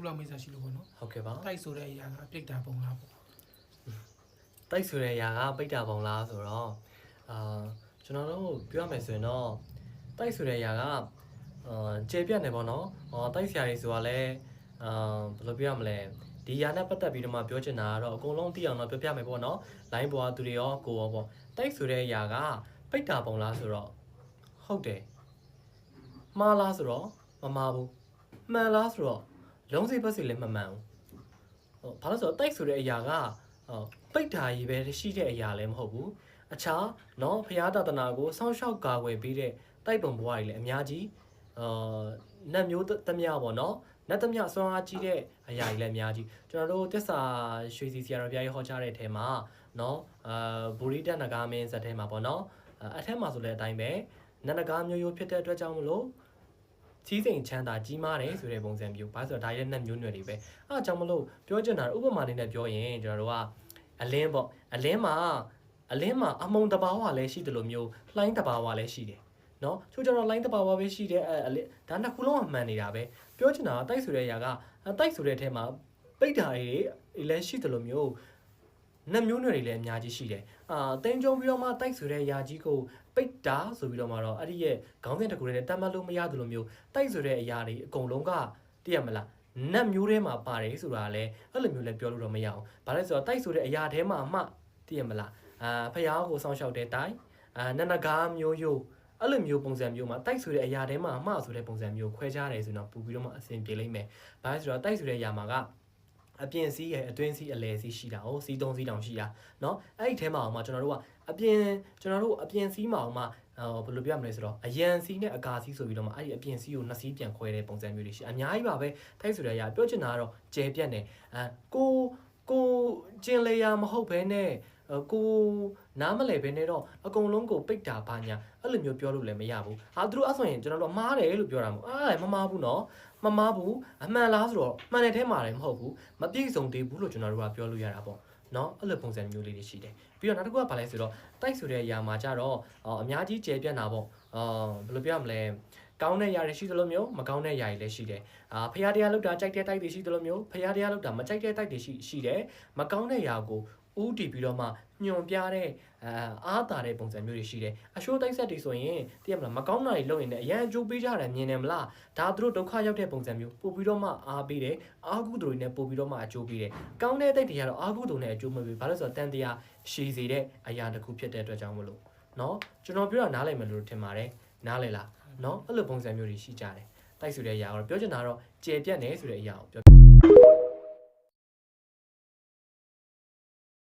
လောက်မေးစားရှိလို့ပေါ့နော် ဟုတ်ကဲ့ပါ တိုက်ဆိုတဲ့အရာကပြိတ္တာပုံလားပေါ့ တိုက်ဆိုတဲ့အရာကပိတ်တာပုံလားဆိုတော့ကျွန်တော်တို့ပြောရမယ်ဆိုရင်တော့တိုက်ဆိုတဲ့အရာကကျေပြတ်နေပေါ့နော်တိုက်ဆရာတွေဆိုတာလဲဘယ်လိုပြောရမလဲဒီຢာနဲ့ပတ်သက်ပြီးတော့မှပြောချင်တာကတော့အကုန်လုံးသိအောင်တော့ပြောပြမယ်ပေါ့နော် line ပေါ်ကသူတွေရောကိုရောပေါ့တိုက်ဆိုတဲ့အရာကပိတ်တာပုံလားဆိုတော့ဟုတ်တယ်မှားလားဆိုတော့မမှားဘူးမှန်လားဆိုတော့လုံးစိပတ်စီလည်းမမှန်ဘူးဘာလို့ဆိုတော့တိုက်ဆိုတဲ့အရာကပိတ်တာကြီးပဲရှိတဲ့အရာလည်းမဟုတ်ဘူးအခြားနော်ဖရာတသနာကိုစောင့်ရှောက်ကာကွယ်ပေးတဲ့တိုက်ပုံဘဝကြီးလည်းအများကြီးနတ်မျိုးတမျှပေါ့နော်နတ်တမျှဆွမ်းအားကြီးတဲ့အရာကြီးလည်းအများကြီးကျွန်တော်တို့တက်စာရွှေစီဆရာတော်ဘုရားကြီးဟောကြားတဲ့အထဲမှာနော်ဘူရိတနဂါမင်းဇက်ထဲမှာပေါ့နော်အထက်မှာဆိုလည်းအတိုင်းပဲနတ်နဂါမျိုးရိုးဖြစ်တဲ့အတွက်ကြောင့်မလို့ကြီးစိန်ချမ်းသာကြီးမားတယ်ဆိုတဲ့ပုံစံမျိုးဘာလို့ဆိုတော့ဒါရဲ့နတ်မျိုးနွယ်တွေပဲအားကြောင့်မလို့ပြောချင်တာဥပမာလေးနဲ့ပြောရင်ကျွန်တော်တို့ကအလင်းပေါ့အလင်းမှာအမုံတဘာဝလည်းရှိတယ်လို့မျိုးလှိုင်းတဘာဝလည်းရှိတယ်နော်ချို့ကျတော့ line တဘာဝပဲရှိတယ်ဒါနှစ်ခုလုံးကမှန်နေတာပဲပြောချင်တာတိုက်ဆိုတဲ့အရာကတိုက်ဆိုတဲ့အထဲမှာပိတ်တာတွေလည်းရှိတယ်လို့မျိုးနတ်မျိုးနွယ်တွေလည်းအများကြီးရှိတယ်တင်းကြုံပြီးတော့မှတိုက်ဆိုတဲ့အရာကြီးကိုပိတ်တာဆိုပြီးတော့မှတော့အဲ့ဒီရဲ့ခေါင်းစဉ်တစ်ခုနဲ့တတ်မှတ်လို့မရတယ်လို့မျိုးတိုက်ဆိုတဲ့အရာတွေအကုန်လုံးကသိရမလားနတ်မျိုးထဲမှာပါတယ်ဆိုတာလည်းအဲ့လိုမျိုးလည်းပြောလို့တော့မရအောင်ဘာလဲဆိုတော့တိုက်ဆိုတဲ့အရာထဲမှာမှသိရမလားဖျားကိုစောင့်ရှောက်တဲ့တိုက်နနဂါမျိုးယိုအဲ့လိုမျိုးပုံစံမျိုးမှာတိုက်ဆိုတဲ့အရာထဲမှာအမှားဆိုတဲ့ပုံစံမျိုးခွဲခြားတယ်ဆိုတော့ပူပြီးတော့မှအဆင်ပြေလိမ့်မယ်။ဘာလဲဆိုတော့တိုက်ဆိုတဲ့အရာမှာကအပြင်စီးရဲ့အတွင်းစီးအလယ်စီးရှိတာစီး3စီးတောင်ရှိတာเนาะအဲ့ဒီထဲမှာအောင်မှကျွန်တော်တို့ကအပြင်စီးမှာအောင်မှဘယ်လိုပြောမလဲဆိုတော့အရန်စီးနဲ့အကာစီးဆိုပြီးတော့မှအဲ့ဒီအပြင်စီးကိုနှစ်စီးပြန်ခွဲတဲ့ပုံစံမျိုးတွေရှိအများကြီးပါပဲတိုက်ဆိုတဲ့အရာပြောချင်တာကတော့ကျယ်ပြန့်တယ်ကိုကျင်လေယာမဟုတ်ဘဲနဲ့ကိုနားမလဲဘဲနဲ့တော့အကုန်လုံးကိုပိတ်တာပါညာအဲ့လိုမျိုးပြောလို့လည်းမရဘူးသူတို့အဲ့ဆိုရင်ကျွန်တော်တို့မှားတယ်လို့ပြောတာမဟုတ်မမှားဘူးเนาะမမှားဘူးအမှန်လားဆိုတော့မှန်တဲ့ထဲမှာလည်းမဟုတ်ဘူးမပြည့်စုံသေးဘူးလို့ကျွန်တော်တို့ကပြောလို့ရတာပေါ့เนาะအဲ့လိုပုံစံမျိုးလေးတွေရှိတယ်ပြီးတော့နောက်တစ်ခုကဘာလဲဆိုတော့တိုက်ဆိုတဲ့အရာမှာကြတော့အများကြီးကျယ်ပြန့်တာပေါ့ဘယ်လိုပြောရမလဲကောင်းတဲ့ຢာတွေရှိသလိုမျိုးမကောင်းတဲ့ຢာတွေလည်းရှိတယ်ဖျားတရားလောက်တာကြိုက်တဲ့တိုက်တွေရှိသလိုမျိုးဖျားတရားလောက်တာမကြိုက်တဲ့တိုက်တွေရှိတယ်မကောင်းတဲ့ຢာကိုဥတီပြီးတော့မှညွန်ပြတဲ့အားတာတဲ့ပုံစံမျိုးတွေရှိတယ်အရှိုးတိုက်ဆက်တွေဆိုရင်သိရမလားမကောင်းတာတွေလုပ်ရင်လည်းအရန်အကျိုးပေးကြတယ်မြင်တယ်မလားဒါသူတို့ဒုက္ခရောက်တဲ့ပုံစံမျိုးပို့ပြီးတော့မှအားပေးတယ်အာဟုသူတွေနဲ့ပို့ပြီးတော့မှအကျိုးပေးတယ်ကောင်းတဲ့တိုက်တွေကတော့အာဟုသူနဲ့အကျိုးမပေးဘာလို့ဆိုတော့တန်တရားရှည်စေတဲ့အရာတစ်ခုဖြစ်တဲ့အတွက်ကြောင့်မလို့เนาะကျွန်တော်ပြောတာနားလည်မယ်လို့ထင်ပါတယ်နားလည်လားเนาะအဲ့လိုပုံစံမျိုးတွေရှိကြတယ်တိုက်ဆိုတဲ့အရာကတော့ပြောချင်တာကတော့ကျေပြတ်နေဆိုတဲ့အရာကိုပြော